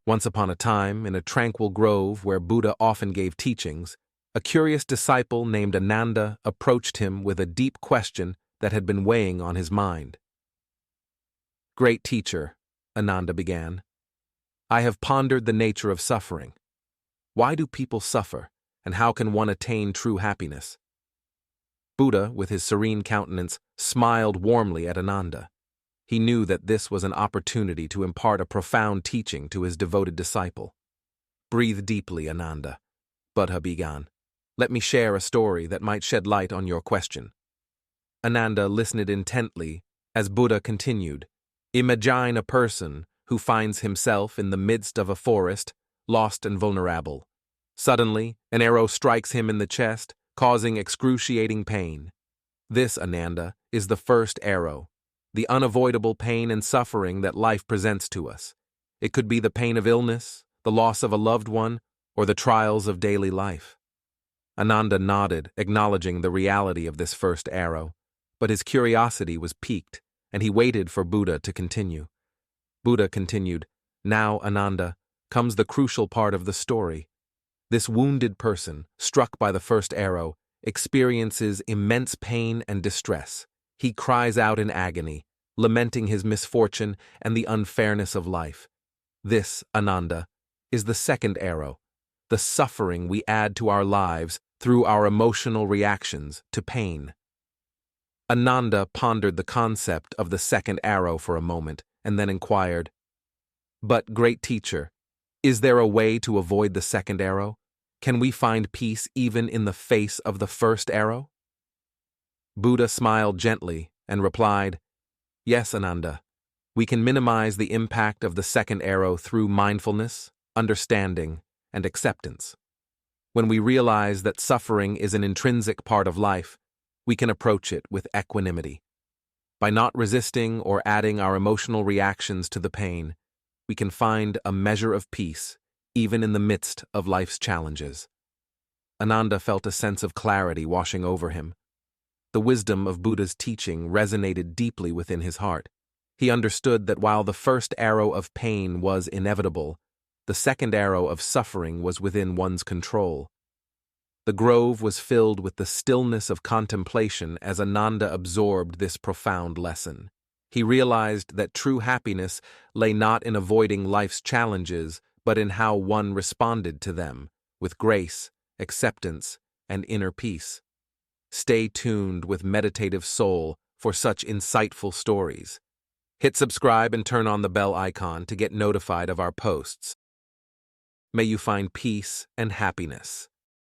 Once upon a time, in a tranquil grove where Buddha often gave teachings, a curious disciple named Ananda approached him with a deep question that had been weighing on his mind. "Great teacher," Ananda began, "I have pondered the nature of suffering. Why do people suffer, and how can one attain true happiness?" Buddha, with his serene countenance, smiled warmly at Ananda. He knew that this was an opportunity to impart a profound teaching to his devoted disciple. "Breathe deeply, Ananda," Buddha began. "Let me share a story that might shed light on your question." Ananda listened intently as Buddha continued. "Imagine a person who finds himself in the midst of a forest, lost and vulnerable. Suddenly, an arrow strikes him in the chest, causing excruciating pain. This, Ananda, is the first arrow, the unavoidable pain and suffering that life presents to us. It could be the pain of illness, the loss of a loved one, or the trials of daily life." Ananda nodded, acknowledging the reality of this first arrow, but his curiosity was piqued, and he waited for Buddha to continue. Buddha continued, "Now, Ananda, comes the crucial part of the story. This wounded person, struck by the first arrow, experiences immense pain and distress. He cries out in agony, lamenting his misfortune and the unfairness of life. This, Ananda, is the second arrow, the suffering we add to our lives through our emotional reactions to pain." Ananda pondered the concept of the second arrow for a moment and then inquired, "But, great teacher, is there a way to avoid the second arrow? Can we find peace even in the face of the first arrow?" Buddha smiled gently and replied, "Yes, Ananda. We can minimize the impact of the second arrow through mindfulness, understanding, and acceptance. When we realize that suffering is an intrinsic part of life, we can approach it with equanimity. By not resisting or adding our emotional reactions to the pain, we can find a measure of peace, even in the midst of life's challenges." Ananda felt a sense of clarity washing over him. The wisdom of Buddha's teaching resonated deeply within his heart. He understood that while the first arrow of pain was inevitable, the second arrow of suffering was within one's control. The grove was filled with the stillness of contemplation as Ananda absorbed this profound lesson. He realized that true happiness lay not in avoiding life's challenges, but in how one responded to them, with grace, acceptance, and inner peace. Stay tuned with Meditative Soul for such insightful stories. Hit subscribe and turn on the bell icon to get notified of our posts. May you find peace and happiness.